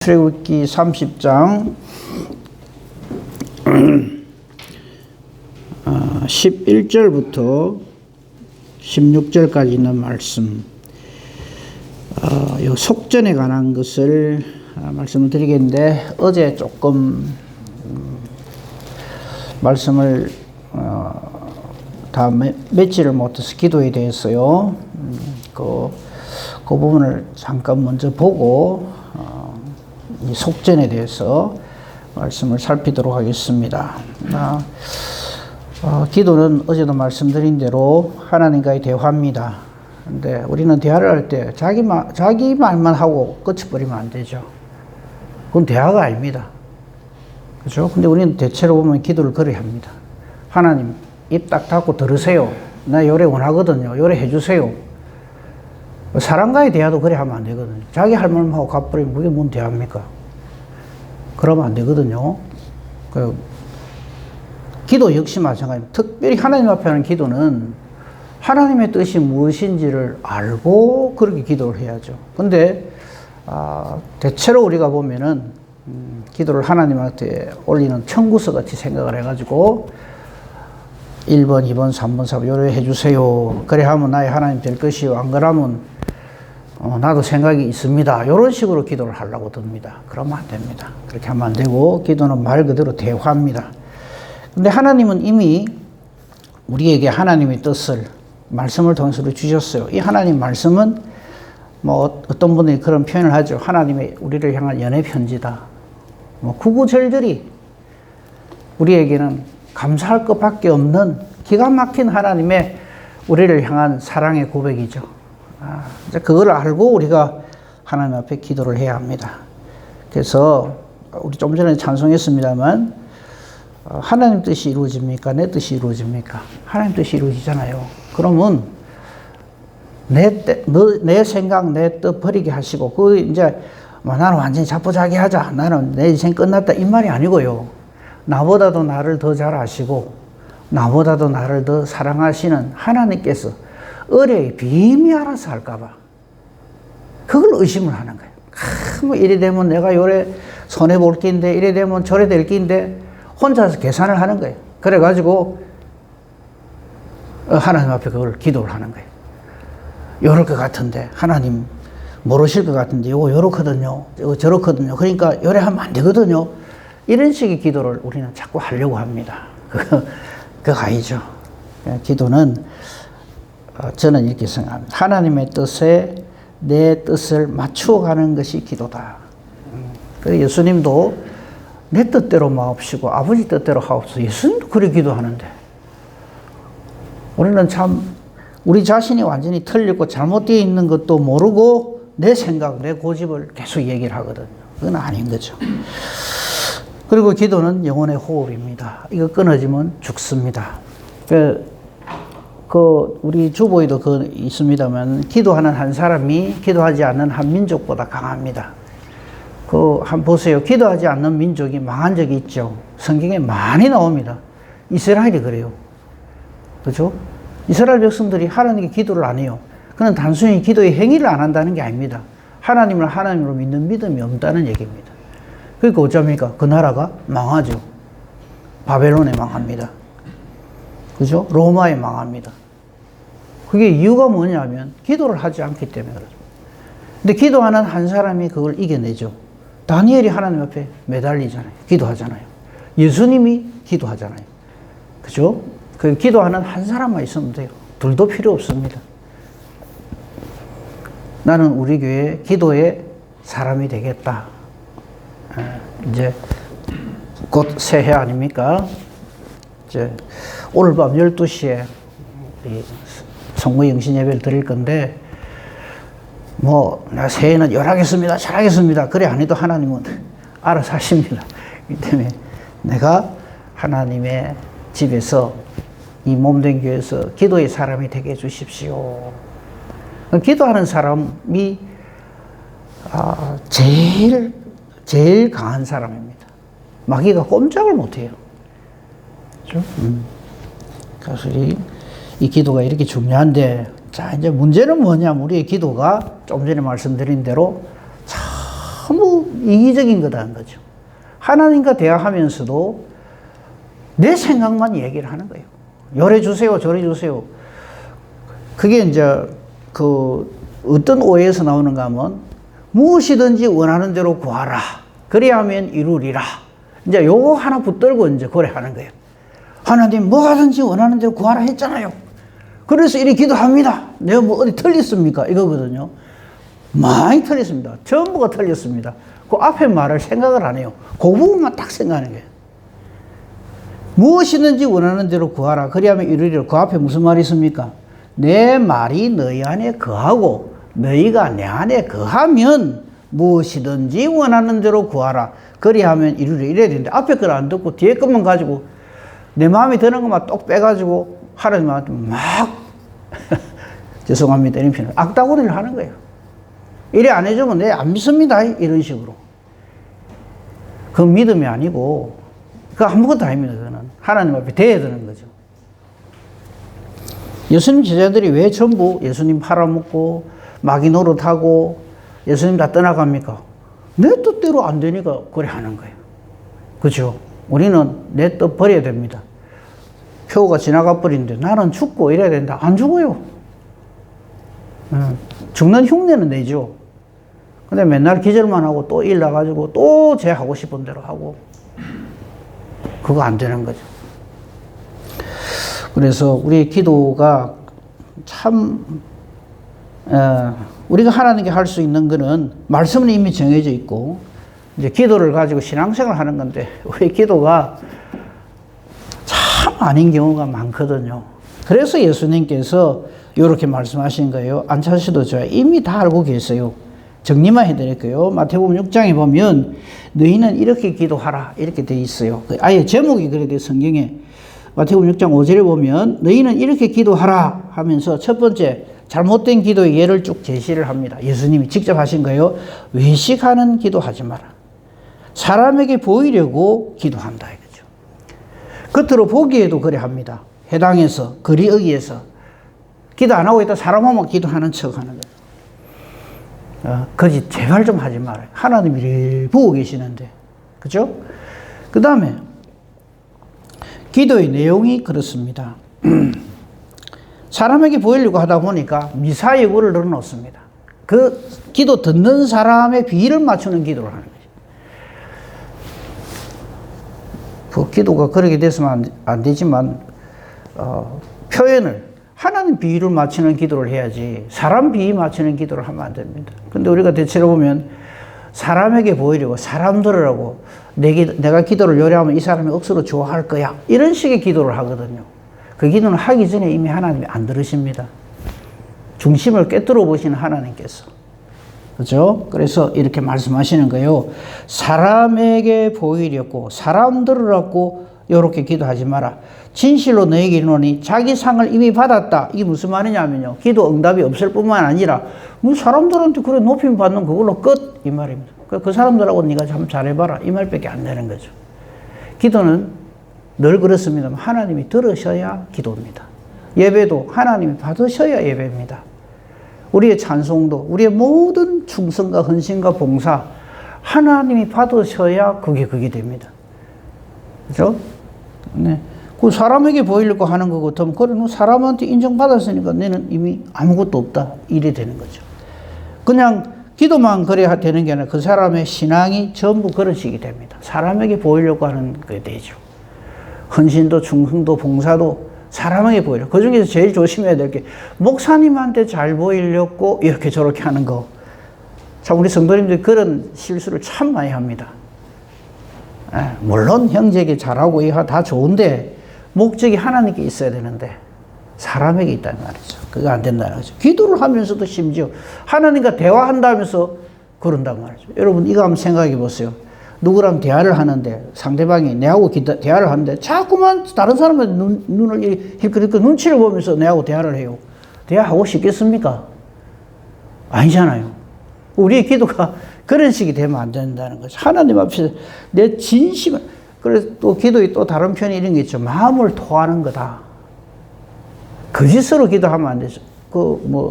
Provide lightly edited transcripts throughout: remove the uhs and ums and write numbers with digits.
출애굽기 30장 11절부터 16절까지 있는 말씀, 요 속전에 관한 것을 말씀을 드리겠는데, 어제 조금 말씀을 다 맺지를 못해서 기도에 대해서요, 그 부분을 잠깐 먼저 보고 이 속전에 대해서 말씀을 살피도록 하겠습니다. 기도는 어제도 말씀드린 대로 하나님과의 대화입니다. 근데 우리는 대화를 할 때 자기 말만 하고 끝이버리면 안 되죠. 그건 대화가 아닙니다. 그렇죠? 근데 우리는 대체로 보면 기도를 그래 합니다. 하나님, 입 딱 닫고 들으세요. 나 요래 원하거든요. 요래 해주세요. 사람과의 대화도 그래 하면 안 되거든요. 자기 할 말만 하고 가버리면 그게 뭔 대화입니까? 그러면 안 되거든요. 기도 역시 마찬가지입니다. 특별히 하나님 앞에 하는 기도는 하나님의 뜻이 무엇인지를 알고 그렇게 기도를 해야죠. 근데 대체로 우리가 보면은 기도를 하나님한테 올리는 청구서 같이 생각을 해가지고 1번, 2번, 3번, 4번 요래 해주세요. 그래 하면 나의 하나님 될 것이요. 안 그러면 나도 생각이 있습니다. 이런 식으로 기도를 하려고 듭니다. 그러면 안 됩니다. 그렇게 하면 안 되고, 기도는 말 그대로 대화입니다. 근데 하나님은 이미 우리에게 하나님의 뜻을 말씀을 통해서 주셨어요. 이 하나님 말씀은 뭐 어떤 분들이 그런 표현을 하죠. 하나님의 우리를 향한 연애 편지다. 뭐 구구절절히 우리에게는 감사할 것밖에 없는 기가 막힌 하나님의 우리를 향한 사랑의 고백이죠. 이제 그걸 알고 우리가 하나님 앞에 기도를 해야 합니다. 그래서 우리 좀 전에 찬송했습니다만, 하나님 뜻이 이루어집니까? 내 뜻이 이루어집니까? 하나님 뜻이 이루어지잖아요. 그러면 내 생각, 내 뜻 버리게 하시고, 이제 나는 완전히 자포자기하자, 나는 내 인생 끝났다, 이 말이 아니고요. 나보다도 나를 더 잘 아시고 나보다도 나를 더 사랑하시는 하나님께서 의뢰의 비밀 알아서 할까봐 그걸 의심을 하는 거예요. 뭐 이래 되면 내가 요래 손해볼 낀데, 이래 되면 저래 될 낀데, 혼자서 계산을 하는 거예요. 그래가지고 하나님 앞에 그걸 기도를 하는 거예요. 요럴 것 같은데 하나님 모르실 것 같은데 요거 요렇거든요, 요거 저렇거든요, 그러니까 요래 하면 안 되거든요. 이런 식의 기도를 우리는 자꾸 하려고 합니다. 그거 아니죠. 기도는 저는 이렇게 생각합니다. 하나님의 뜻에 내 뜻을 맞추어 가는 것이 기도다. 예수님도 내 뜻대로 마옵시고 아버지 뜻대로 하옵소서. 예수님도 그렇게 기도하는데, 우리는 참 우리 자신이 완전히 틀리고 잘못되어 있는 것도 모르고 내 생각, 내 고집을 계속 얘기를 하거든요. 그건 아닌 거죠. 그리고 기도는 영혼의 호흡입니다. 이거 끊어지면 죽습니다. 우리 주보에도 있습니다만, 기도하는 한 사람이 기도하지 않는 한 민족보다 강합니다. 한번 보세요. 기도하지 않는 민족이 망한 적이 있죠. 성경에 많이 나옵니다. 이스라엘이 그래요. 그죠? 이스라엘 백성들이 하나님께 기도를 안 해요. 그는 단순히 기도의 행위를 안 한다는 게 아닙니다. 하나님을 하나님으로 믿는 믿음이 없다는 얘기입니다. 그러니까 어쩝니까? 그 나라가 망하죠. 바벨론에 망합니다. 그죠? 로마에 망합니다. 그게 이유가 뭐냐면 기도를 하지 않기 때문에 그렇죠. 근데 기도하는 한 사람이 그걸 이겨내죠. 다니엘이 하나님 앞에 매달리잖아요. 기도하잖아요. 예수님이 기도하잖아요. 그죠? 그 기도하는 한 사람만 있으면 돼요. 둘도 필요 없습니다. 나는 우리 교회 기도의 사람이 되겠다. 이제 곧 새해 아닙니까? 이제 오늘 밤 12시에 성모 영신 예배를 드릴 건데, 나 새해는 열하겠습니다, 잘하겠습니다, 그래 안 해도 하나님은 알아서 하십니다. 그렇기 때문에 내가 하나님의 집에서, 이 몸된 교회에서 기도의 사람이 되게 해주십시오. 기도하는 사람이 제일 강한 사람입니다. 마귀가 꼼짝을 못해요. 그렇죠? 그래서 이 기도가 이렇게 중요한데, 자, 이제 문제는 뭐냐면, 우리의 기도가 좀 전에 말씀드린 대로 참 너무 이기적인 거다는 거죠. 하나님과 대화하면서도 내 생각만 얘기를 하는 거예요. 요래 주세요, 저래 주세요. 그게 이제 어떤 오해에서 나오는가 하면 무엇이든지 원하는 대로 구하라. 그리하면 이루리라. 이제 요거 하나 붙들고 이제 고려하는 거예요. 하나님 뭐하든지 원하는 대로 구하라 했잖아요. 그래서 이렇게 기도합니다. 내가 뭐 어디 틀렸습니까? 이거거든요. 많이 틀렸습니다. 전부가 틀렸습니다. 그 앞에 말을 생각을 안 해요. 그 부분만 딱 생각하는 거예요. 무엇이든지 원하는 대로 구하라. 그리하면 이루리라. 그 앞에 무슨 말이 있습니까? 내 말이 너희 안에 거하고 너희가 내 안에 거하면 무엇이든지 원하는 대로 구하라. 그리하면 이루리라. 이래야 되는데 앞에 걸 안 듣고 뒤에 것만 가지고 내 마음에 드는 것만 똑 빼가지고 하나님한테 막 죄송합니다. 이런 표현 악다구리를 하는 거예요. 이래 안 해주면 내 안 믿습니다. 이런 식으로. 그건 믿음이 아니고 그거 아무것도 아닙니다. 그거는 하나님 앞에 대해야 되는 거죠. 예수님 제자들이 왜 전부 예수님 팔아먹고 마귀 노릇하고 예수님 다 떠나갑니까? 내 뜻대로 안 되니까 그래 하는 거예요. 그렇죠? 우리는 내 뜻 버려야 됩니다. 표가 지나가 버리는데 나는 죽고 이래야 된다. 안 죽어요. 죽는 흉내는 내죠. 근데 맨날 기절만 하고 또 일 나가지고 또 제 하고 싶은 대로 하고 그거 안 되는 거죠. 그래서 우리의 기도가 참 우리가 하나님께 할 수 있는 거는 말씀은 이미 정해져 있고 이제 기도를 가지고 신앙생활을 하는 건데 우리 기도가 참 아닌 경우가 많거든요. 그래서 예수님께서 이렇게 말씀하신 거예요. 안 찾으셔도 좋아요. 이미 다 알고 계세요. 정리만 해드릴게요. 마태복음 6장에 보면 너희는 이렇게 기도하라 이렇게 돼 있어요. 아예 제목이 그래 돼요. 성경에 마태복음 6장 5절에 보면 너희는 이렇게 기도하라 하면서 첫 번째 잘못된 기도의 예를 쭉 제시를 합니다. 예수님이 직접 하신 거예요. 외식하는 기도하지 마라. 사람에게 보이려고 기도한다 이거죠. 겉으로 보기에도 그래 합니다. 회당에서 거리 어귀에서 기도 안 하고 있다 사람 오면 기도하는 척 하는 거예요. 거짓 제발 좀 하지 말아요. 하나님이 보고 계시는데. 그죠? 그 다음에 기도의 내용이 그렇습니다. 사람에게 보이려고 하다 보니까 미사여구를 늘어놓습니다. 그 기도 듣는 사람의 비위를 맞추는 기도를 하는 거죠. 그 기도가 그렇게 됐으면 안 되지만 표현을 하나님 비위를 맞추는 기도를 해야지 사람 비위 맞추는 기도를 하면 안 됩니다. 근데 우리가 대체로 보면 사람에게 보이려고 사람들으라고 내가 기도를 요래하면 이 사람이 억수로 좋아할 거야 이런 식의 기도를 하거든요. 그 기도는 하기 전에 이미 하나님이 안 들으십니다. 중심을 꿰뚫어 보시는 하나님께서. 그죠? 그래서 이렇게 말씀하시는 거예요. 사람에게 보이려고 사람들으라고 이렇게 기도하지 마라. 진실로 너에게 이르노니 자기 상을 이미 받았다. 이게 무슨 말이냐면요. 기도 응답이 없을 뿐만 아니라 뭐 사람들한테 그래 높임 받는 그걸로 끝 이 말입니다. 그 사람들하고 네가 참 잘해봐라 이 말밖에 안 되는 거죠. 기도는 늘 그렇습니다만 하나님이 들으셔야 기도입니다. 예배도 하나님이 받으셔야 예배입니다. 우리의 찬송도 우리의 모든 충성과 헌신과 봉사 하나님이 받으셔야 그게 됩니다. 그죠? 네. 그 사람에게 보이려고 하는 거 같으면 그래 너 사람한테 인정받았으니까 너는 이미 아무것도 없다 이래 되는 거죠. 그냥 기도만 그래야 되는 게 아니라 그 사람의 신앙이 전부 그런 식이 됩니다. 사람에게 보이려고 하는 게 되죠. 헌신도 충성도 봉사도 사람에게 보이려고. 그 중에서 제일 조심해야 될 게 목사님한테 잘 보이려고 이렇게 저렇게 하는 거. 참 우리 성도님들이 그런 실수를 참 많이 합니다. 물론 형제에게 잘하고 이하 다 좋은데 목적이 하나님께 있어야 되는데 사람에게 있다는 말이죠. 그거 안 된다는 거죠. 기도를 하면서도 심지어 하나님과 대화한다면서 그런단 말이죠. 여러분 이거 한번 생각해 보세요. 누구랑 대화를 하는데 상대방이 내하고 대화를 하는데 자꾸만 다른 사람의 눈을 힐끗힐끗 눈치를 보면서 내하고 대화를 해요. 대화하고 싶겠습니까? 아니잖아요. 우리의 기도가 그런 식이 되면 안 된다는 거죠. 하나님 앞에서 내 진심을, 그래서 또 기도의 또 다른 편이 이런 게 있죠. 마음을 토하는 거다. 거짓으로 기도하면 안 되죠.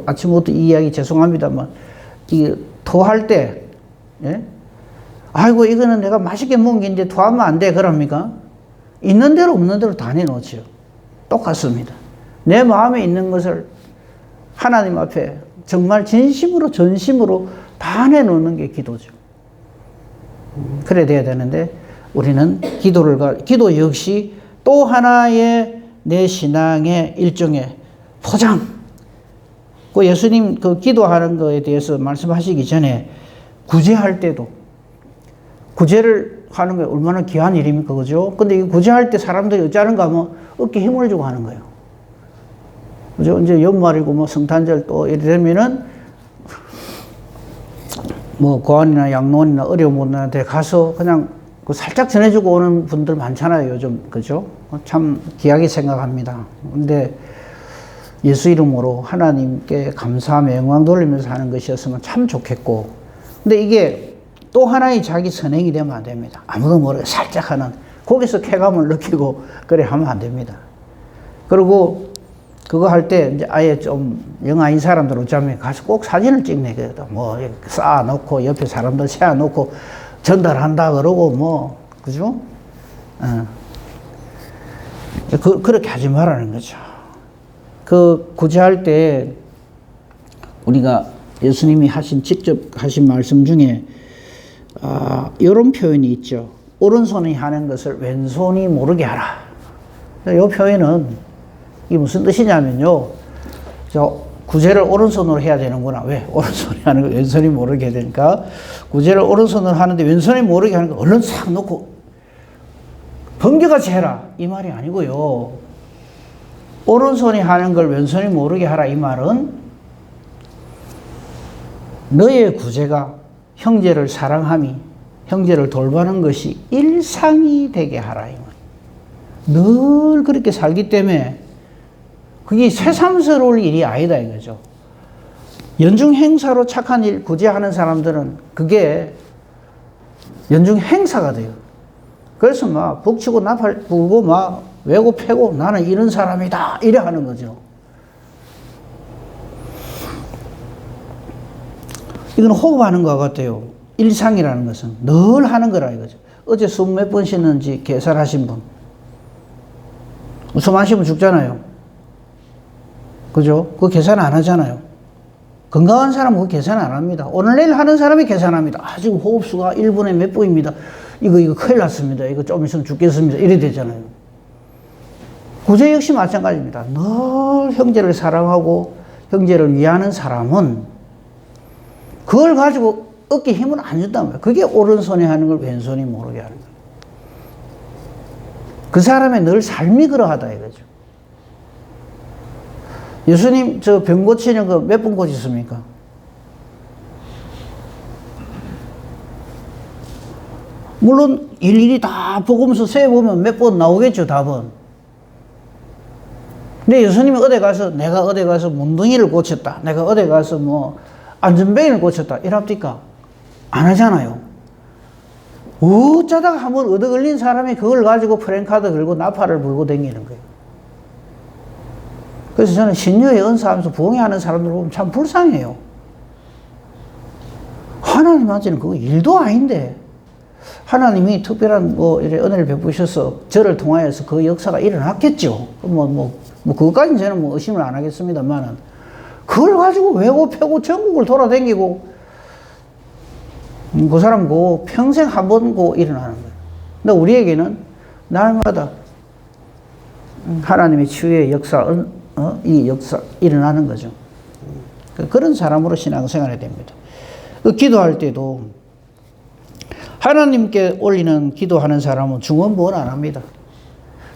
아침부터 이 이야기 죄송합니다만, 토할 때, 예? 아이고, 이거는 내가 맛있게 먹은 게 있는데 토하면 안 돼. 그럽니까? 있는 대로 없는 대로 다 내놓지요. 똑같습니다. 내 마음에 있는 것을 하나님 앞에 정말 진심으로, 전심으로 다 내놓는 게 기도죠. 그래야 돼야 되는데, 우리는 기도 역시 또 하나의 내 신앙의 일종의 포장. 그 예수님 그 기도하는 거에 대해서 말씀하시기 전에 구제할 때도, 구제를 하는 게 얼마나 귀한 일입니까? 그죠? 근데 이 구제할 때 사람들이 어쩌는가 하면 어깨에 힘을 주고 하는 거예요. 그죠? 이제 연말이고 뭐 성탄절 또 이래 되면은 뭐 고아원이나 양로원이나 어려운 분들한테 가서 그냥 그 살짝 전해주고 오는 분들 많잖아요, 요즘. 그죠? 참 귀하게 생각합니다. 근데 예수 이름으로 하나님께 감사하며 영광 돌리면서 하는 것이었으면 참 좋겠고, 근데 이게 또 하나의 자기 선행이 되면 안 됩니다. 아무도 모르게 살짝 하는, 거기서 쾌감을 느끼고 그래 하면 안 됩니다. 그리고 그거 할 때 이제 아예 좀 영아인 사람들 어쩌면 가서 꼭 사진을 찍네거든. 뭐 쌓아놓고 옆에 사람들 세워놓고 전달한다 그러고 뭐, 그죠? 그렇게 하지 말라는 거죠. 그 구제할 때 우리가 예수님이 직접 하신 말씀 중에 이런 표현이 있죠. 오른손이 하는 것을 왼손이 모르게 하라. 이 표현은 이게 무슨 뜻이냐면요. 구제를 오른손으로 해야 되는구나. 왜? 오른손이 하는 걸 왼손이 모르게 해야 되니까. 구제를 오른손으로 하는데 왼손이 모르게 하는 거 얼른 싹 놓고 번개같이 해라. 이 말이 아니고요. 오른손이 하는 걸 왼손이 모르게 하라. 이 말은 너의 구제가 형제를 사랑함이, 형제를 돌보는 것이 일상이 되게 하라. 이 말. 늘 그렇게 살기 때문에 그게 새삼스러울 일이 아니다 이거죠. 연중 행사로 착한 일 구제하는 사람들은 그게 연중 행사가 돼요. 그래서 막 북치고 나팔 불고 막 외고 패고 나는 이런 사람이다 이래 하는 거죠. 이건 호흡하는 것 같아요. 일상이라는 것은 늘 하는 거라 이거죠. 어제 숨 몇 번 쉬는지 계산하신 분. 숨 안 쉬면 죽잖아요. 그죠? 그거 계산 안 하잖아요. 건강한 사람은 그거 계산 안 합니다. 오늘 내일 하는 사람이 계산합니다. 지금 호흡수가 1분에 몇 분입니다. 이거 큰일 났습니다. 이거 좀 있으면 죽겠습니다. 이래 되잖아요. 구제 역시 마찬가지입니다. 늘 형제를 사랑하고 형제를 위하는 사람은 그걸 가지고 어깨에 힘을 안 준단 말이에요. 그게 오른손이 하는 걸 왼손이 모르게 하는 거예요. 그 사람의 늘 삶이 그러하다 이거죠. 예수님 저 병 고치는 거 몇 번 고치십니까? 물론 일일이 다 보면서 세보면 몇 번 나오겠죠, 답은. 근데 예수님이 어디 가서 내가 어디 가서 문둥이를 고쳤다, 내가 어디 가서 뭐 안전뱅이를 고쳤다 이랍니까? 안 하잖아요. 어쩌다가 한번 얻어 걸린 사람이 그걸 가지고 프랭카드 걸고 나팔을 불고 다니는 거예요. 그래서 저는 신유에 은사하면서 부흥회하는 사람들 보면 참 불쌍해요. 하나님한테는 그거 일도 아닌데 하나님이 특별한 뭐 이래 은혜를 베푸셔서 저를 통하여서 그 역사가 일어났겠죠. 그것까지는 저는 뭐 의심을 안 하겠습니다만은 그걸 가지고 외고 패고 전국을 돌아다니고 그 사람 그 평생 한 번 그 일어나는 거예요. 근데 우리에게는 날마다 하나님의 치유의 역사, 이 역사 일어나는 거죠. 그런 사람으로 신앙생활해야 됩니다. 기도할 때도 하나님께 올리는 기도하는 사람은 중언부언 안 합니다.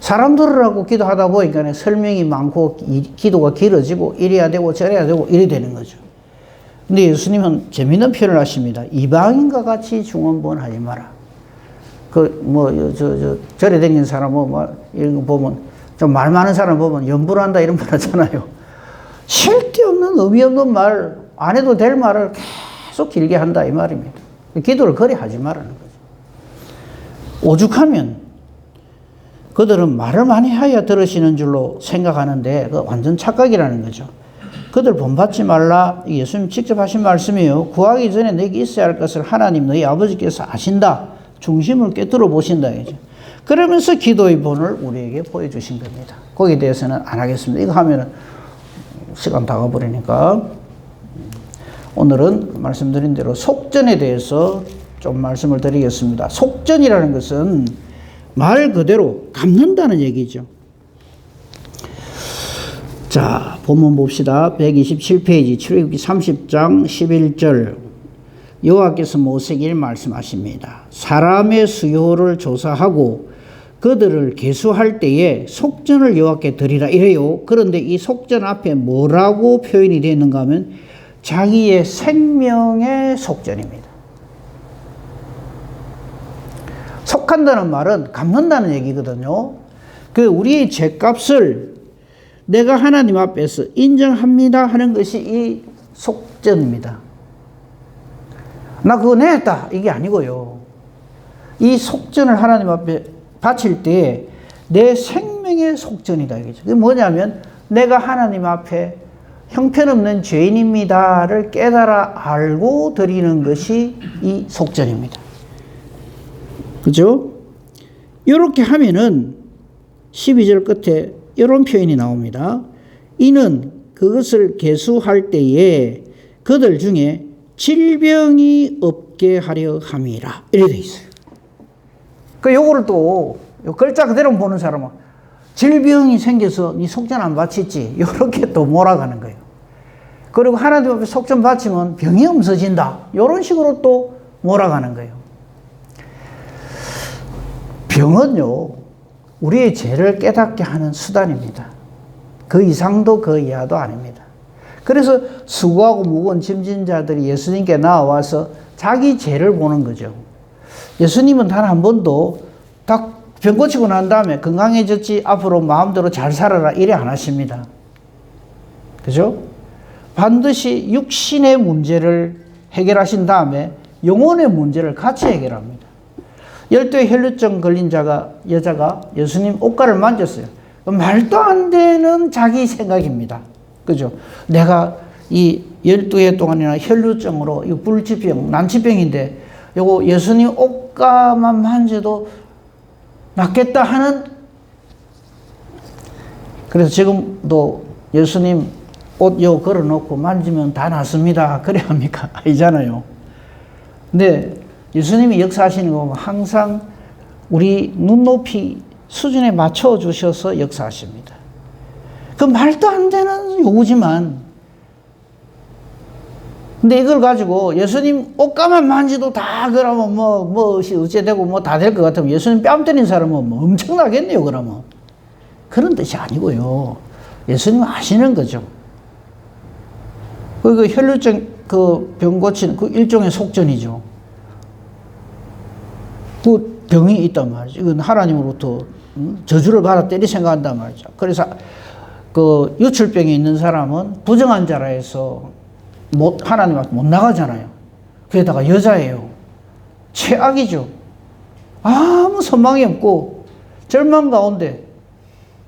사람들하고 기도하다 보니까 설명이 많고 기도가 길어지고 이래야 되고 저래야 되고 이래 되는 거죠. 근데 예수님은 재미있는 표현을 하십니다. 이방인과 같이 중언부언 하지 마라. 절에 다니는 사람 이런 거 보면 좀 말 많은 사람 보면 연부를 한다 이런 말 하잖아요. 쓸데없는 의미 없는 말, 안 해도 될 말을 계속 길게 한다 이 말입니다. 기도를 그리 하지 말라는 거죠. 오죽하면 그들은 말을 많이 해야 들으시는 줄로 생각하는데 그 완전 착각이라는 거죠. 그들 본받지 말라. 예수님 직접 하신 말씀이에요. 구하기 전에 내게 있어야 할 것을 하나님 너희 아버지께서 아신다. 중심을 꿰뚫어 보신다. 이제. 그러면서 기도의 본을 우리에게 보여주신 겁니다. 거기에 대해서는 안 하겠습니다. 이거 하면은 시간 다 가버리니까. 오늘은 말씀드린 대로 속전에 대해서 좀 말씀을 드리겠습니다. 속전이라는 것은 말 그대로 갚는다는 얘기죠. 자, 본문 봅시다. 127페이지 출애굽기 30장 11절. 여호와께서 모세에게 말씀하십니다. 사람의 수요를 조사하고 그들을 계수할 때에 속전을 여호와께 드리라 이래요. 그런데 이 속전 앞에 뭐라고 표현이 되어 있는가 하면 자기의 생명의 속전입니다. 속한다는 말은 갚는다는 얘기거든요. 그 우리의 죄값을 내가 하나님 앞에서 인정합니다 하는 것이 이 속전입니다. 나 그거 냈다 이게 아니고요. 이 속전을 하나님 앞에 바칠 때 내 생명의 속전이다 이거죠. 그게 뭐냐면 내가 하나님 앞에 형편없는 죄인입니다를 깨달아 알고 드리는 것이 이 속전입니다. 그죠? 이렇게 하면은 12절 끝에 이런 표현이 나옵니다. 이는 그것을 계수할 때에 그들 중에 질병이 없게 하려 함이라. 이렇게 돼 있어요. 그 요거를 또 글자 그대로 보는 사람은 질병이 생겨서 네 속전 안 바쳤지. 이렇게 또 몰아가는 거예요. 그리고 하나님 앞에 속전 바치면 병이 없어진다. 이런 식으로 또 몰아가는 거예요. 병은요, 우리의 죄를 깨닫게 하는 수단입니다. 그 이상도 그 이하도 아닙니다. 그래서 수고하고 무거운 짐진 자들이 예수님께 나와서 자기 죄를 보는 거죠. 예수님은 단 한 번도 딱 병 고치고 난 다음에 건강해졌지 앞으로 마음대로 잘 살아라 이래 안 하십니다. 그죠? 반드시 육신의 문제를 해결하신 다음에 영혼의 문제를 같이 해결합니다. 열두의 혈루증 걸린 여자가 예수님 옷가를 만졌어요. 말도 안 되는 자기 생각입니다. 그죠? 내가 이 12해 동안이나 혈루증으로 이 불치병, 난치병인데 요거 예수님 옷가만 만져도 낫겠다 하는. 그래서 지금도 예수님 옷 요 걸어놓고 만지면 다 낫습니다. 그래 합니까? 아니잖아요. 근데 예수님이 역사하시는 거 보면 항상 우리 눈높이 수준에 맞춰 주셔서 역사하십니다. 그 말도 안 되는 요구지만, 근데 이걸 가지고 예수님 옷가만 만지도 다 그러면 어찌되고 다 될 것 같으면 예수님 뺨 때린 사람은 엄청나겠네요, 그러면. 그런 뜻이 아니고요. 예수님 아시는 거죠. 그 혈루증 그 병 고치는 그 일종의 속전이죠. 그 병이 있단 말이죠. 이건 하나님으로부터 저주를 받아 때리 생각한단 말이죠. 그래서 그 유출병이 있는 사람은 부정한 자라 해서 하나님 앞에 못 나가잖아요. 그게다가 여자예요. 최악이죠. 아무 소망이 없고 절망 가운데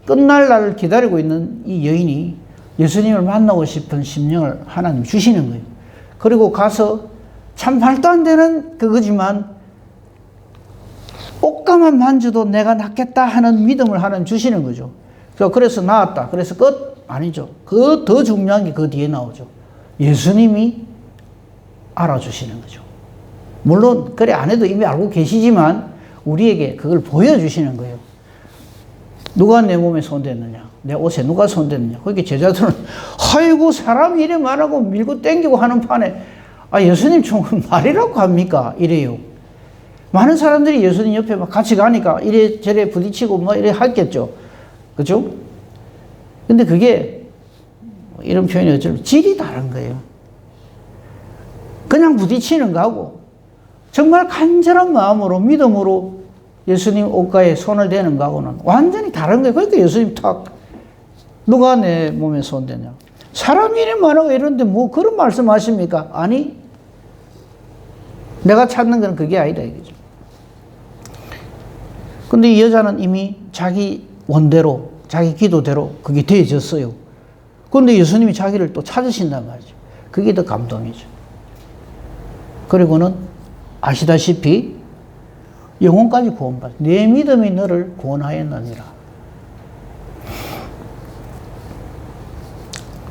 끝날 날을 기다리고 있는 이 여인이 예수님을 만나고 싶은 심령을 하나님 주시는 거예요. 그리고 가서 참 말도 안 되는 그거지만 옷가만 만져도 내가 낫겠다 하는 믿음을 하나님 주시는 거죠. 그래서 나았다. 그래서 끝? 아니죠. 그 더 중요한 게 그 뒤에 나오죠. 예수님이 알아주시는 거죠. 물론 그래 안 해도 이미 알고 계시지만 우리에게 그걸 보여주시는 거예요. 누가 내 몸에 손댔느냐, 내 옷에 누가 손댔느냐. 그러니까 제자들은 아이고 사람이 이래 말하고 밀고 땡기고 하는 판에 예수님 정말 말이라고 합니까? 이래요. 많은 사람들이 예수님 옆에 막 같이 가니까 이래저래 부딪히고 이래 하겠죠. 그죠? 근데 그게 이런 표현이 어쩌면 질이 다른 거예요. 그냥 부딪히는 거하고 정말 간절한 마음으로 믿음으로 예수님 옷가에 손을 대는 거하고는 완전히 다른 거예요. 그러니까 예수님 누가 내 몸에 손대냐. 사람이 이래 말하고 이런데 그런 말씀 하십니까? 아니, 내가 찾는 건 그게 아니다 이거죠. 근데 이 여자는 이미 자기 원대로 자기 기도대로 그게 되어졌어요. 그런데 예수님이 자기를 또 찾으신단 말이죠. 그게 더 감동이죠. 그리고는 아시다시피 영혼까지 구원받아. 내 믿음이 너를 구원하였느니라.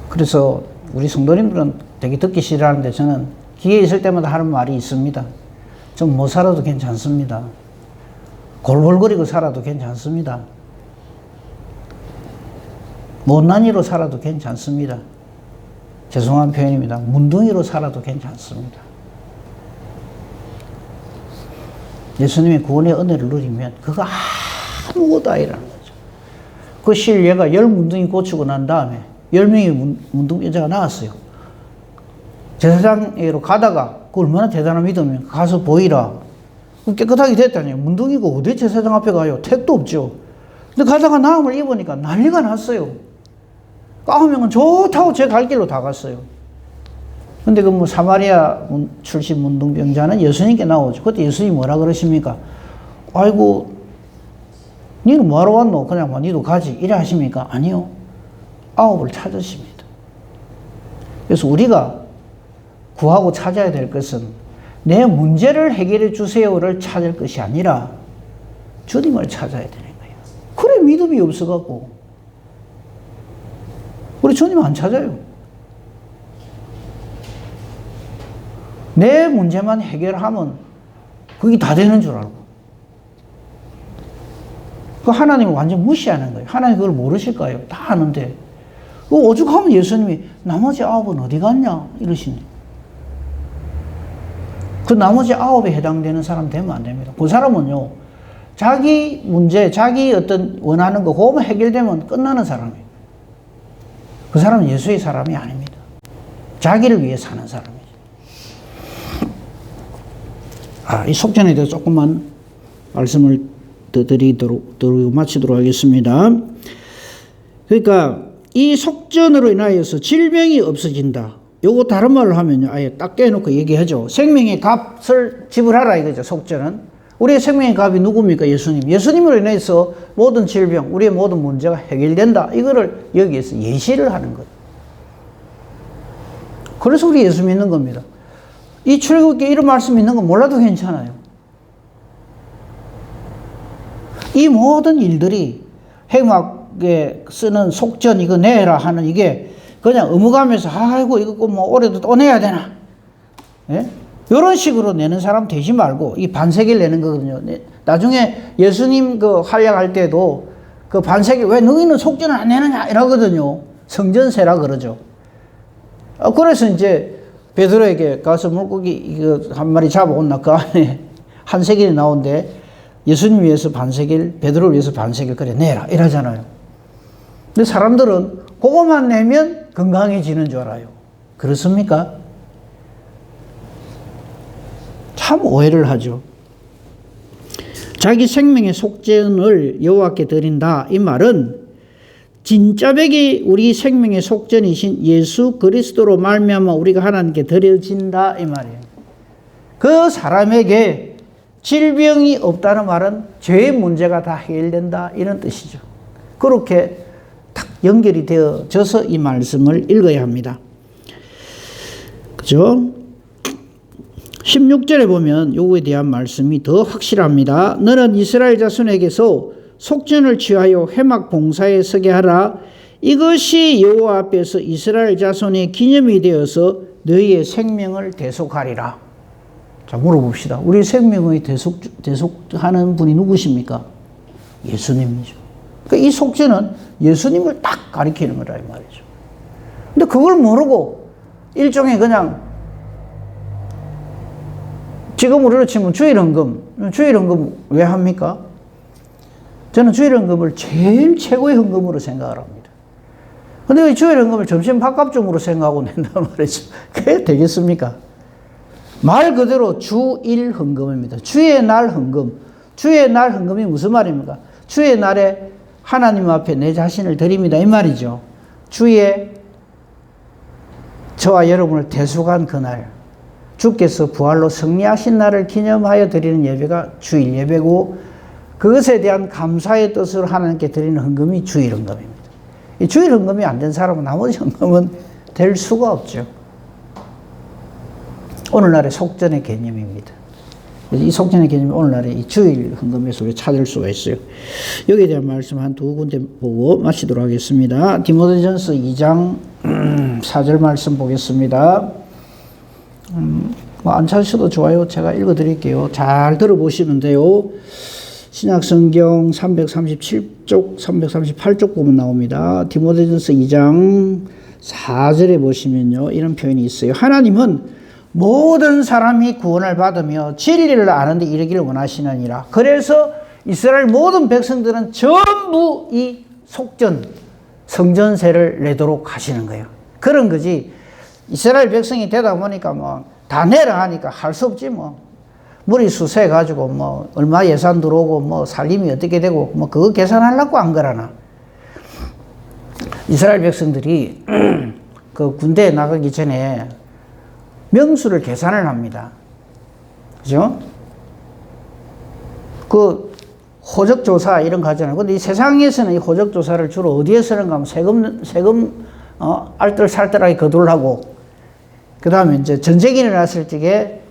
그래서 우리 성도님들은 되게 듣기 싫어하는데 저는 기회 있을 때마다 하는 말이 있습니다. 좀 못 살아도 괜찮습니다. 골골거리고 살아도 괜찮습니다. 못난이로 살아도 괜찮습니다. 죄송한 표현입니다. 문둥이로 살아도 괜찮습니다. 예수님의 구원의 은혜를 누리면 그거 아무것도 아니라는 거죠. 그 실례가 10문둥이 고치고 난 다음에 10명의 문둥이 여자가 나왔어요. 제사장으로 가다가 그 얼마나 대단한 믿음이면 가서 보이라. 깨끗하게 됐다니요. 문둥이가 어디 제사장 앞에 가요? 택도 없죠. 근데 가다가 나음을 입으니까 난리가 났어요. 9명은 좋다고 제 갈 길로 다 갔어요. 근데 그 뭐 사마리아 출신 문둥병자는 예수님께 나오죠. 그때 예수님이 뭐라 그러십니까? 아이고, 니는 뭐하러 왔노? 그냥 뭐 니도 가지. 이래 하십니까? 아니요. 9을 찾으십니다. 그래서 우리가 구하고 찾아야 될 것은 내 문제를 해결해 주세요를 찾을 것이 아니라 주님을 찾아야 되는 거예요. 그래 믿음이 없어갖고 우리 주님 안 찾아요. 내 문제만 해결하면 그게 다 되는 줄 알고 그 하나님을 완전 무시하는 거예요. 하나님 그걸 모르실까요? 다 아는데 오죽하면 예수님이 나머지 9은 어디 갔냐 이러시니 그 나머지 9에 해당되는 사람 되면 안 됩니다. 그 사람은요 자기 문제 자기 어떤 원하는 거 그거만 해결되면 끝나는 사람이에요. 그 사람은 예수의 사람이 아닙니다. 자기를 위해 사는 사람이죠. 이 속전에 대해서 조금만 말씀을 더 드리고 마치도록 하겠습니다. 그러니까 이 속전으로 인하여서 질병이 없어진다. 요거 다른 말로 하면요. 아예 딱 떼놓고 얘기하죠. 생명의 값을 지불하라 이거죠. 속전은. 우리의 생명의 값이 누굽니까? 예수님. 예수님으로 인해서 모든 질병, 우리의 모든 문제가 해결된다. 이거를 여기에서 예시를 하는 거예요. 그래서 우리 예수 믿는 겁니다. 이 출애굽기에 이런 말씀이 있는 거 몰라도 괜찮아요. 이 모든 일들이 해막에 쓰는 속전 이거 내라 하는 이게 그냥 의무감에서 아이고 이거 뭐 올해도 또 내야 되나? 예? 이런 식으로 내는 사람 되지 말고 이 반세기를 내는 거거든요. 나중에 예수님 그 활약할 때도 그 반세기 왜 너희는 속전을 안 내느냐 이러거든요. 성전세라 그러죠. 그래서 이제 베드로에게 가서 물고기 이거 한 마리 잡아온나 그 안에 한 세겔이 나오는데 예수님 위해서 반세겔, 베드로를 위해서 반세겔 그래 내라 이러잖아요. 근데 사람들은 그거만 내면 건강해지는 줄 알아요. 그렇습니까? 참 오해를 하죠. 자기 생명의 속전을 여호와께 드린다. 이 말은 진짜백이 우리 생명의 속전이신 예수 그리스도로 말미암아 우리가 하나님께 드려진다. 이 말이에요. 그 사람에게 질병이 없다는 말은 죄의 문제가 다 해결된다. 이런 뜻이죠. 그렇게 딱 연결이 되어져서 이 말씀을 읽어야 합니다. 그죠? 16절에 보면 요거에 대한 말씀이 더 확실합니다. 너는 이스라엘 자손에게서 속전을 취하여 회막 봉사에 서게 하라. 이것이 여호와 앞에서 이스라엘 자손의 기념이 되어서 너희의 생명을 대속하리라. 자, 물어봅시다. 우리 생명의 대속하는 분이 누구십니까? 예수님이죠. 그러니까 이 속전은 예수님을 딱 가리키는 거라 이 말이죠. 근데 그걸 모르고 일종의 그냥 지금 우리로 치면 주일헌금 왜 합니까? 저는 주일헌금을 제일 최고의 헌금으로 생각을 합니다. 근데 왜 주일헌금을 점심 밥값중으로 생각하고 낸단 말이죠? 그게 되겠습니까? 말 그대로 주일헌금입니다. 주의 날 헌금. 주의 날 헌금이 무슨 말입니까? 주의 날에 하나님 앞에 내 자신을 드립니다. 이 말이죠. 주의 저와 여러분을 대속한 그날, 주께서 부활로 승리하신 날을 기념하여 드리는 예배가 주일 예배고 그것에 대한 감사의 뜻으로 하나님께 드리는 헌금이 주일 헌금입니다. 이 주일 헌금이 안 된 사람은 나머지 헌금은 될 수가 없죠. 오늘날의 속전의 개념입니다. 이 속전의 개념이 오늘날의 이 주일 헌금에서 우리 찾을 수가 있어요. 여기에 대한 말씀 한 두 군데 보고 마치도록 하겠습니다. 디모데전서 2장 4절 말씀 보겠습니다. 안 찾으셔도 좋아요. 제가 읽어드릴게요. 잘 들어보시면 돼요. 신약성경 337쪽, 338쪽 보면 나옵니다. 디모데전서 2장 4절에 보시면요. 이런 표현이 있어요. 하나님은 모든 사람이 구원을 받으며 진리를 아는 데 이르기를 원하시느니라. 그래서 이스라엘 모든 백성들은 전부 이 속전, 성전세를 내도록 하시는 거예요. 그런 거지. 이스라엘 백성이 되다 보니까 뭐 다 내라 하니까 할 수 없지 뭐. 무리수 세 가지고 뭐 얼마 예산 들어오고 뭐 살림이 어떻게 되고 뭐 그거 계산하려고 안 거라나. 이스라엘 백성들이 그 군대에 나가기 전에 명수를 계산을 합니다. 그죠? 그 호적조사 이런 거 하잖아요. 근데 이 세상에서는 이 호적조사를 주로 어디에 쓰는가 하면 세금, 알뜰살뜰하게 거둘라고. 그 다음에 이제 전쟁이 일어났을 적에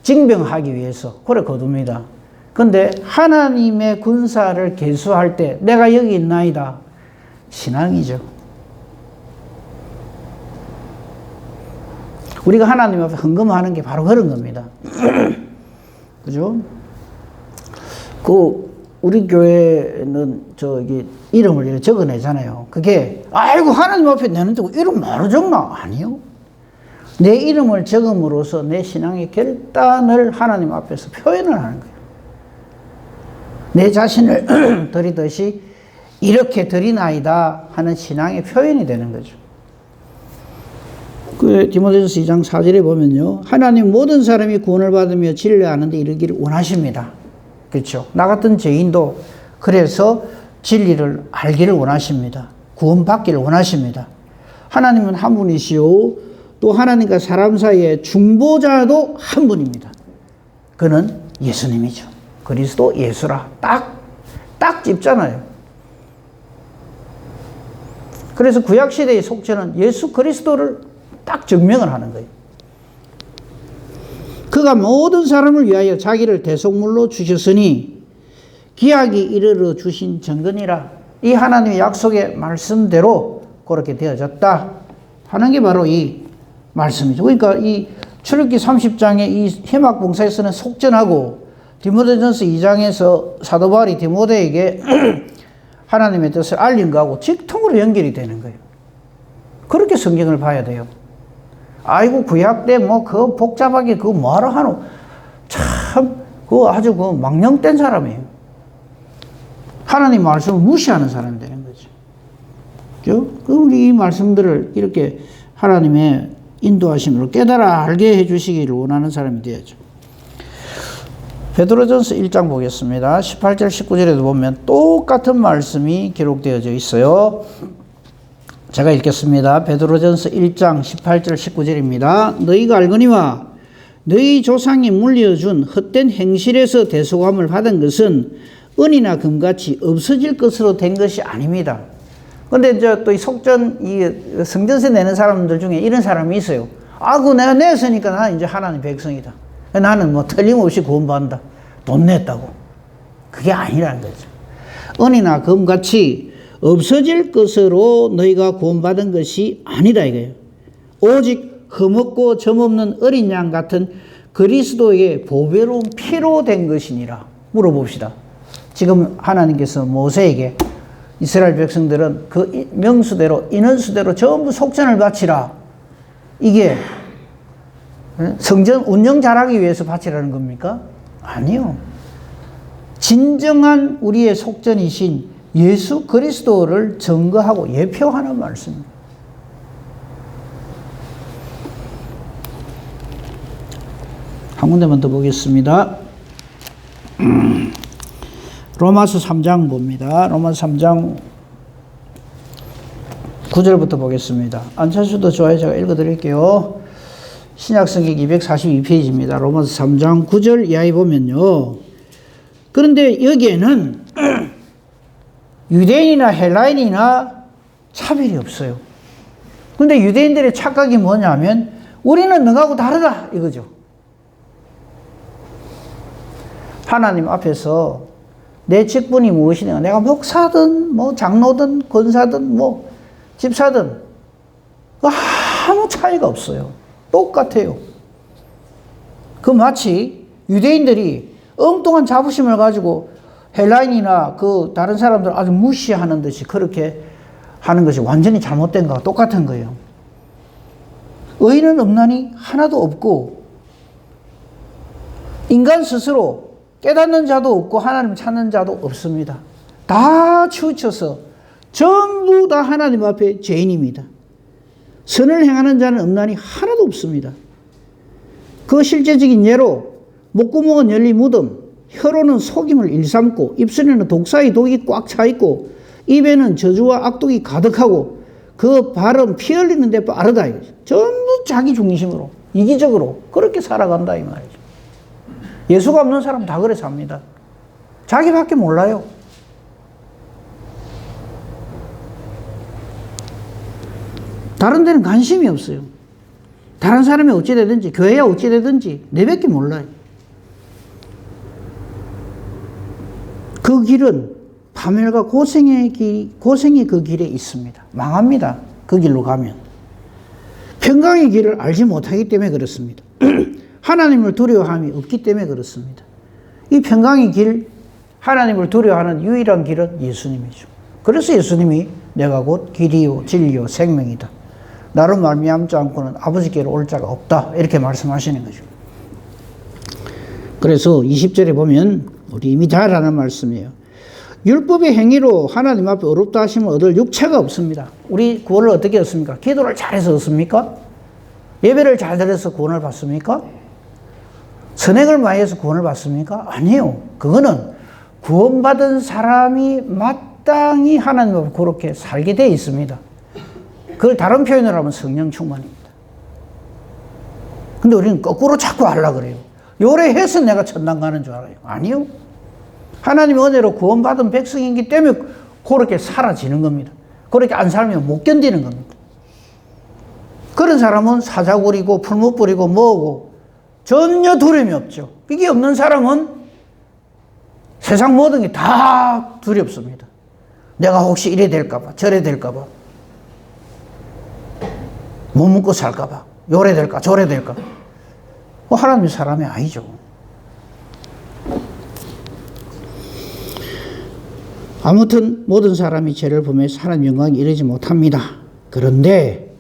징병하기 위해서 그래 거둡니다. 근데 하나님의 군사를 계수할 때 내가 여기 있나이다. 신앙이죠. 우리가 하나님 앞에 헌금하는 게 바로 그런 겁니다. 그죠? 우리 교회는 저기 이름을 이렇게 적어내잖아요. 그게, 아이고, 하나님 앞에 내는데 이름 뭐로 적나? 아니요. 내 이름을 적음으로써 내 신앙의 결단을 하나님 앞에서 표현을 하는 거예요. 내 자신을 드리듯이 이렇게 드리나이다 하는 신앙의 표현이 되는 거죠. 그 디모데전서 2장 4절에 보면요. 하나님 모든 사람이 구원을 받으며 진리를 아는데 이르기를 원하십니다. 그렇죠. 나 같은 죄인도 그래서 진리를 알기를 원하십니다. 구원받기를 원하십니다. 하나님은 한 분이시오. 또 하나님과 사람 사이에 중보자도 한 분입니다. 그는 예수님이죠. 그리스도 예수라. 딱 찝잖아요. 그래서 구약시대의 속죄는 예수 그리스도를 딱 증명을 하는 거예요. 그가 모든 사람을 위하여 자기를 대속물로 주셨으니 기약이 이르러 주신 증거니라. 이 하나님의 약속의 말씀대로 그렇게 되어졌다 하는 게 바로 이 말씀이죠. 그러니까 이 출애굽기 30장의 이 회막봉사에서는 속전하고 디모데전서 2장에서 사도 바울이 디모데에게 하나님의 뜻을 알린 거하고 직통으로 연결이 되는 거예요. 그렇게 성경을 봐야 돼요. 아이고 구약 때 뭐 그 복잡하게 그거 뭐하러 하노? 참 그거 아주 그 망령된 사람이에요. 하나님 말씀을 무시하는 사람이 되는 거죠. 그죠? 우리 이 말씀들을 이렇게 하나님의 인도하심으로 깨달아 알게 해주시기를 원하는 사람이 되어야죠. 베드로전서 1장 보겠습니다. 18절 19절에도 보면 똑같은 말씀이 기록되어져 있어요. 제가 읽겠습니다. 베드로전서 1장 18절 19절입니다. 너희가 알거니와 너희 조상이 물려준 헛된 행실에서 대속함을 받은 것은 은이나 금같이 없어질 것으로 된 것이 아닙니다. 근데 이제 또 이 속전, 이 성전세 내는 사람들 중에 이런 사람이 있어요. 아, 그거 내가 냈으니까 나는 이제 하나님 백성이다. 나는 뭐 틀림없이 구원받는다. 돈 냈다고. 그게 아니라는 거죠. 은이나 금같이 없어질 것으로 너희가 구원받은 것이 아니다 이거예요. 오직 흠없고 점없는 어린 양 같은 그리스도의 보배로운 피로 된 것이니라. 물어봅시다. 지금 하나님께서 모세에게 이스라엘 백성들은 그 명수대로 인원수대로 전부 속전을 바치라. 이게 성전 운영 잘하기 위해서 바치라는 겁니까? 아니요. 진정한 우리의 속전이신 예수 그리스도를 증거하고 예표하는 말씀입니다. 한 군데만 더 보겠습니다. 로마서 3장 봅니다. 로마서 3장 9절부터 보겠습니다. 안 찾으셔도 좋아요. 제가 읽어드릴게요. 신약성경 242페이지입니다. 로마서 3장 9절 이하에 보면요. 그런데 여기에는 유대인이나 헬라인이나 차별이 없어요. 근데 유대인들의 착각이 뭐냐면 우리는 너하고 다르다 이거죠. 하나님 앞에서 내 직분이 무엇이냐, 내가 목사든 뭐 장로든 권사든 뭐 집사든 아무 차이가 없어요. 똑같아요. 그 마치 유대인들이 엉뚱한 자부심을 가지고 헬라인이나 그 다른 사람들 아주 무시하는 듯이 그렇게 하는 것이 완전히 잘못된 거와 똑같은 거예요. 의인은 없나니 하나도 없고 인간 스스로 깨닫는 자도 없고 하나님 찾는 자도 없습니다. 다 치우쳐서 전부 다 하나님 앞에 죄인입니다. 선을 행하는 자는 없나니 하나도 없습니다. 그 실제적인 예로 목구멍은 열린 무덤, 혀로는 속임을 일삼고 입술에는 독사의 독이 꽉 차 있고 입에는 저주와 악독이 가득하고 그 발은 피 흘리는데 빠르다. 전부 자기 중심으로 이기적으로 그렇게 살아간다 이 말이죠. 예수가 없는 사람 다 그래 삽니다. 자기밖에 몰라요. 다른 데는 관심이 없어요. 다른 사람이 어찌 되든지 교회야 어찌 되든지 내밖에 몰라요. 그 길은 파멸과 고생의 그 길에 있습니다. 망합니다. 그 길로 가면. 평강의 길을 알지 못하기 때문에 그렇습니다. 하나님을 두려워함이 없기 때문에 그렇습니다. 이 평강의 길, 하나님을 두려워하는 유일한 길은 예수님이죠. 그래서 예수님이 내가 곧 길이요 진리요 생명이다. 나로 말미암지 않고는 아버지께로 올 자가 없다. 이렇게 말씀하시는 거죠. 그래서 20절에 보면 우리 이미 잘 아는 말씀이에요. 율법의 행위로 하나님 앞에 어렵다 하심을 얻을 육체가 없습니다. 우리 구원을 어떻게 얻습니까? 기도를 잘해서 얻습니까? 예배를 잘 드려서 구원을 받습니까? 선행을 많이 해서 구원을 받습니까? 아니요. 그거는 구원받은 사람이 마땅히 하나님 앞에 그렇게 살게 되어 있습니다. 그걸 다른 표현으로 하면 성령 충만입니다. 근데 우리는 거꾸로 자꾸 하려고 그래요. 요래해서 내가 천당 가는 줄 알아요. 아니요. 하나님의 은혜로 구원받은 백성이기 때문에 그렇게 사라지는 겁니다. 그렇게 안 살면 못 견디는 겁니다. 그런 사람은 사자구리고 풀무불이고 뭐고 전혀 두려움이 없죠. 이게 없는 사람은 세상 모든 게 다 두렵습니다. 내가 혹시 이래 될까봐 저래 될까봐 못 먹고 살까봐 요래 될까 저래 될까. 하나님의 사람이 아니죠. 아무튼 모든 사람이 죄를 범해서 하나님 영광에 이르지 못합니다. 그런데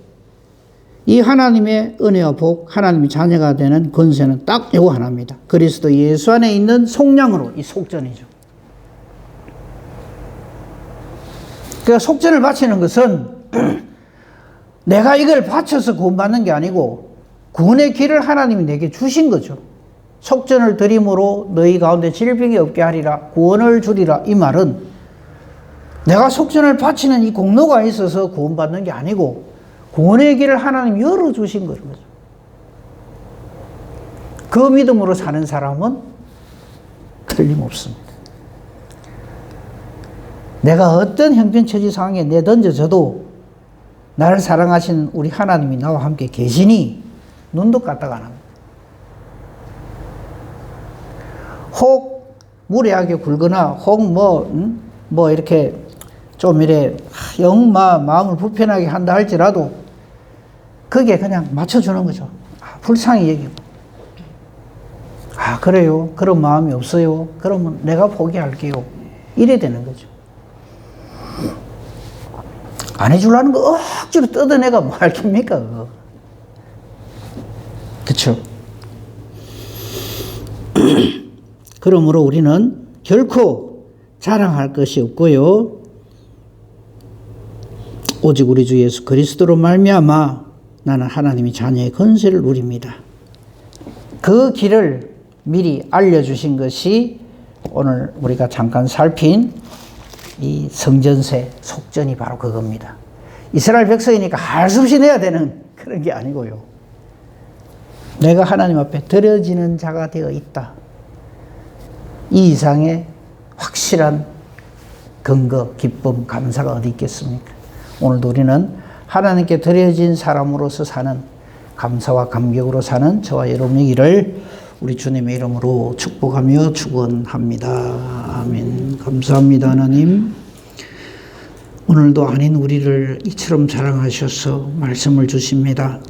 이 하나님의 은혜와 복, 하나님의 자녀가 되는 권세는 딱 이거 하나입니다. 그리스도 예수 안에 있는 속량으로, 이 속전이죠. 그러니까 속전을 바치는 것은 내가 이걸 바쳐서 구원받는 게 아니고 구원의 길을 하나님이 내게 주신 거죠. 속전을 드림으로 너희 가운데 질병이 없게 하리라, 구원을 주리라. 이 말은 내가 속전을 바치는 이 공로가 있어서 구원받는 게 아니고 구원의 길을 하나님 열어주신 거죠. 그 믿음으로 사는 사람은 틀림없습니다. 내가 어떤 형편처지 상황에 내던져져도 나를 사랑하시는 우리 하나님이 나와 함께 계시니 눈도 까딱 안 합니다. 혹 무례하게 굴거나 혹 뭐 이렇게 좀 이래 마음을 불편하게 한다 할지라도 그게 그냥 맞춰주는 거죠. 불쌍히 여기고. 그래요. 그런 마음이 없어요. 그러면 내가 포기할게요. 이래 되는 거죠. 안 해주려는 거 억지로 뜯어내가 뭐 할 겁니까, 그거. 그쵸? 그러므로 우리는 결코 자랑할 것이 없고요. 오직 우리 주 예수 그리스도로 말미암아 나는 하나님의 자녀의 권세를 누립니다. 그 길을 미리 알려주신 것이 오늘 우리가 잠깐 살핀 이 성전세, 속전이 바로 그겁니다. 이스라엘 백성이니까 할 수 없이 내야 되는 그런 게 아니고요. 내가 하나님 앞에 드려지는 자가 되어 있다. 이 이상의 확실한 근거, 기쁨, 감사가 어디 있겠습니까? 오늘도 우리는 하나님께 드려진 사람으로서 사는, 감사와 감격으로 사는 저와 여러분이기를 우리 주님의 이름으로 축복하며 축원합니다. 아멘. 감사합니다, 하나님. 오늘도 아닌 우리를 이처럼 사랑하셔서 말씀을 주십니다.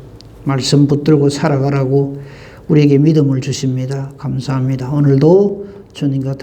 말씀 붙들고 살아가라고 우리에게 믿음을 주십니다. 감사합니다. 오늘도 주님과